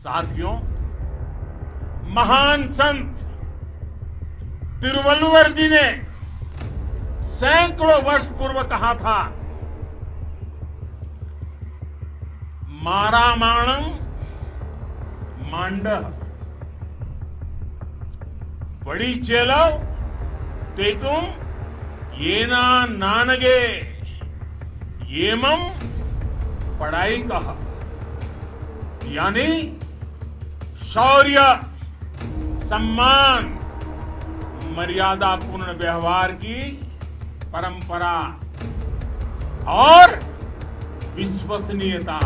साथियों, महान संत तिरुवल्लुवर जी ने सैकड़ों वर्ष पूर्व कहा था, मारामाणं मांड बड़ी चेलो तेतुम येना नानगे येमम पढ़ाई कहा, यानी शौर्य, सम्मान, मर्यादापूर्ण व्यवहार की परंपरा और विश्वसनीयता।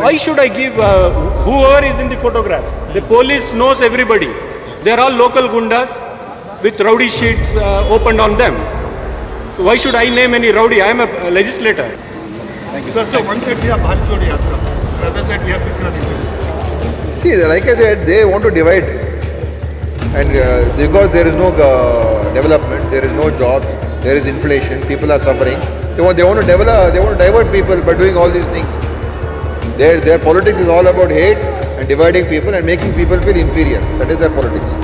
Why should I give whoever is in the photograph? The police knows everybody. They are all local gundas with rowdy sheets opened on them. So why should I name any rowdy? I am a legislator. So one side we have Bharat Chori Yatra, the other side we have Krishna. See, like I said, they want to divide, and because there is no development, there is no jobs, there is inflation, people are suffering. They want to divert people by doing all these things. Their politics is all about hate and dividing people and making people feel inferior. That is their politics.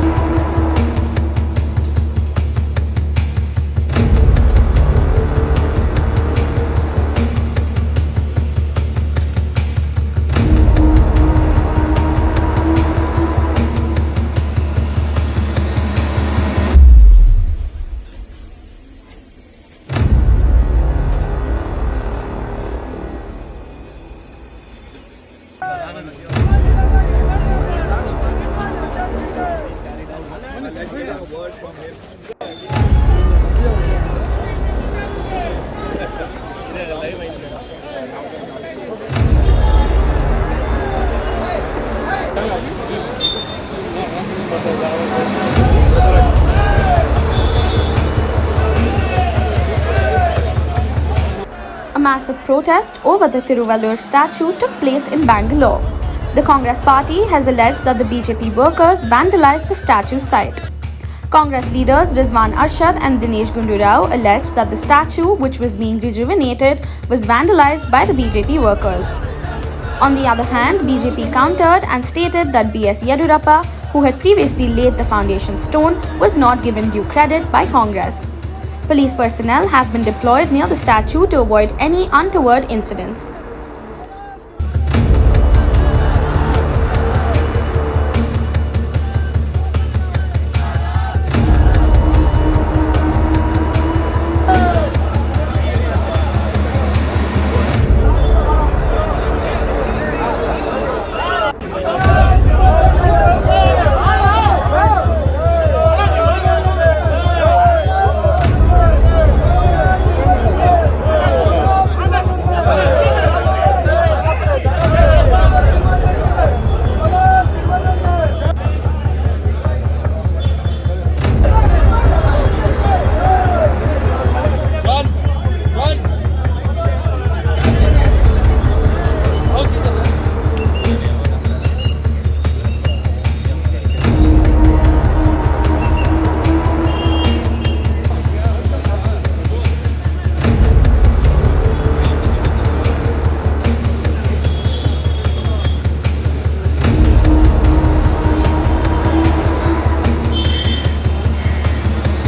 A massive protest over the Thiruvalluvar statue took place in Bengaluru. The Congress party has alleged that the BJP workers vandalized the statue site. Congress leaders Rizwan Arshad and Dinesh Gundurao alleged that the statue, which was being rejuvenated, was vandalized by the BJP workers. On the other hand, BJP countered and stated that B.S. Yedurappa, who had previously laid the foundation stone, was not given due credit by Congress. Police personnel have been deployed near the statue to avoid any untoward incidents.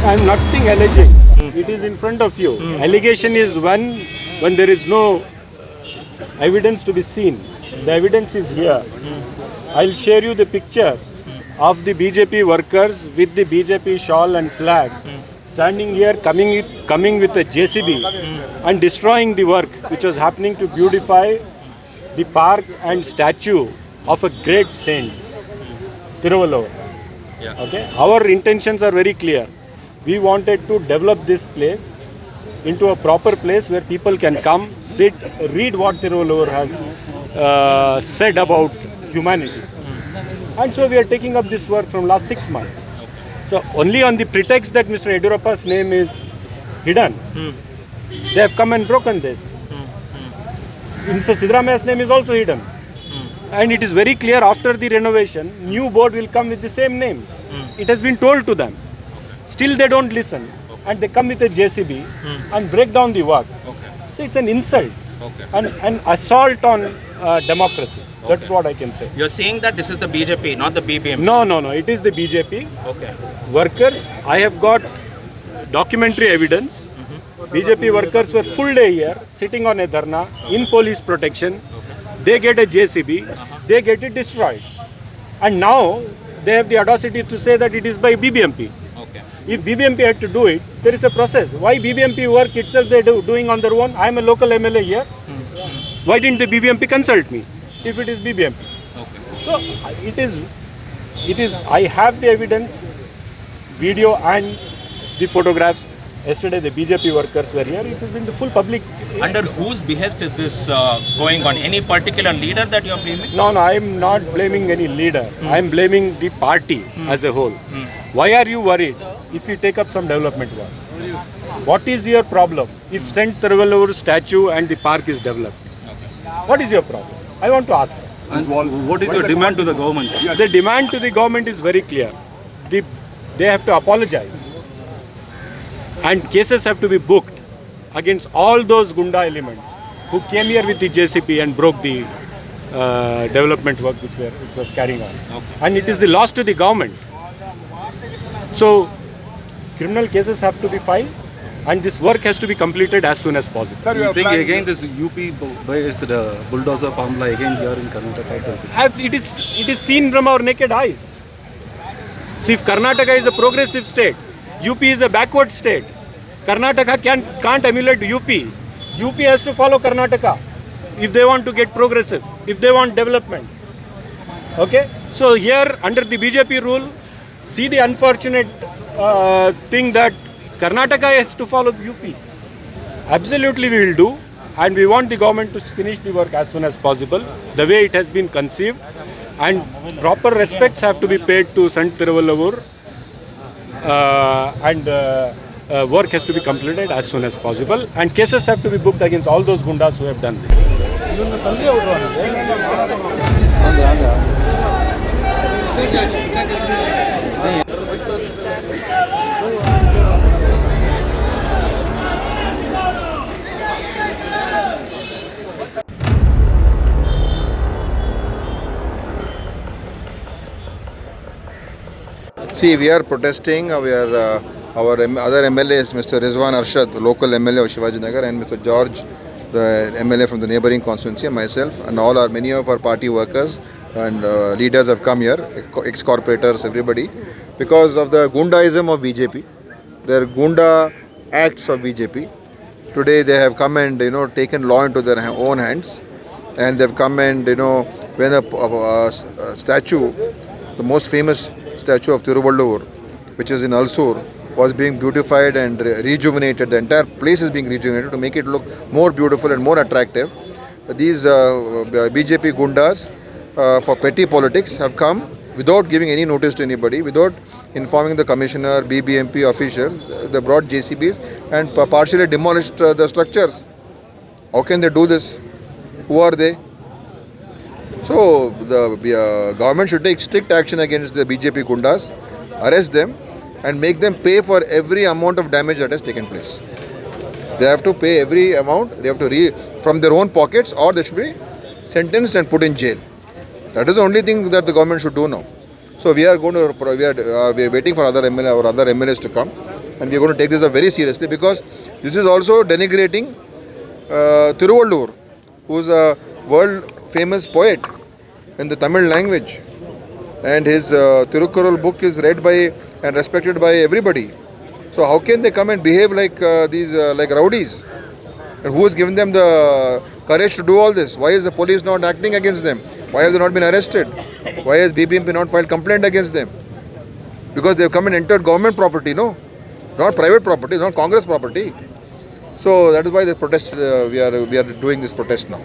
I am nothing alleging. It is in front of you. Allegation is when there is no evidence to be seen. The evidence is here. I'll share you the pictures of the BJP workers with the BJP shawl and flag standing here, coming with a JCB and destroying the work which was happening to beautify the park and statue of a great saint, Thiruvalluvar. Okay? Our intentions are very clear. We wanted to develop this place into a proper place where people can come, sit, read what Thiruvalluvar has said about humanity. And so we are taking up this work from last 6 months. So only on the pretext that Mr. Yediyurappa's name is hidden, they have come and broken this. Mr. Siddaramaia's name is also hidden. And it is very clear after the renovation, new board will come with the same names. It has been told to them. Still they don't listen. And they come with a JCB and break down the work. So it's an insult and an assault on democracy. That's what I can say. You're saying that this is the BJP, not the BBM. No. It is the BJP. Okay. Workers, I have got documentary evidence. BJP workers were full day here, sitting on a dharna, in police protection. They get a JCB, they get it destroyed. And now they have the audacity to say that it is by BBMP. Okay. If BBMP had to do it, there is a process. Why BBMP work itself they are doing on their own? I am a local MLA here. Why didn't the BBMP consult me if it is BBMP? Okay. So it is, I have the evidence, video and the photographs. Yesterday the BJP workers were here. It is in the full public. Under whose behest is this going on? Any particular leader that you are blaming? No, I am not blaming any leader. I am blaming the party as a whole. Why are you worried if you take up some development work? What is your problem if Saint Thiruvalluvar statue and the park is developed? What is your problem? I want to ask. And what is your demand to the government? The demand to the government is very clear. They have to apologize. And cases have to be booked against all those Gunda elements who came here with the JCP and broke the development work which was carrying on. And it is the loss to the government. So criminal cases have to be filed and this work has to be completed as soon as possible. Sir, you think again this UP is the bulldozer formula again here in Karnataka? It is seen from our naked eyes. See, if Karnataka is a progressive state, UP is a backward state. Karnataka can't emulate UP. UP has to follow Karnataka if they want to get progressive, if they want development. Okay? So here under the BJP rule, see the unfortunate thing that Karnataka has to follow UP. Absolutely we will do, and we want the government to finish the work as soon as possible, the way it has been conceived, and proper respects have to be paid to Sant Thiruvalluvar, and work has to be completed as soon as possible, and cases have to be booked against all those gundas who have done this. See, we are protesting. Our other MLAs, Mr. Rizwan Arshad, local MLA of Shivajinagar, and Mr. George, the MLA from the neighboring constituency, and myself, and many of our party workers and leaders have come here, ex-corporators, everybody, because of the Gundaism of BJP, their Gunda acts of BJP. Today they have come and taken law into their own hands, and they've come and when a statue, the most famous statue of Thiruvalluvar, which is in Ulsoor, was being beautified and rejuvenated. The entire place is being rejuvenated to make it look more beautiful and more attractive. These BJP gundas for petty politics have come without giving any notice to anybody, without informing the commissioner, BBMP officials. They brought JCBs and partially demolished the structures. How can they do this? Who are they? So the government should take strict action against the BJP gundas, arrest them and make them pay for every amount of damage that has taken place. They have to pay every amount, they have to from their own pockets, or they should be sentenced and put in jail. That is the only thing that the government should do now. So we are waiting for our other MLAs to come, and we are going to take this up very seriously, because this is also denigrating Thiruvalluvar, who is a world famous poet in the Tamil language, and his Tirukkural book is read by and respected by everybody. So how can they come and behave like these like rowdies? And who has given them the courage to do all this? Why is the police not acting against them? Why have they not been arrested? Why has BBMP not filed complaint against them? Because they have come and entered government property, no? Not private property, not Congress property. So that is why the protest, we are doing this protest now.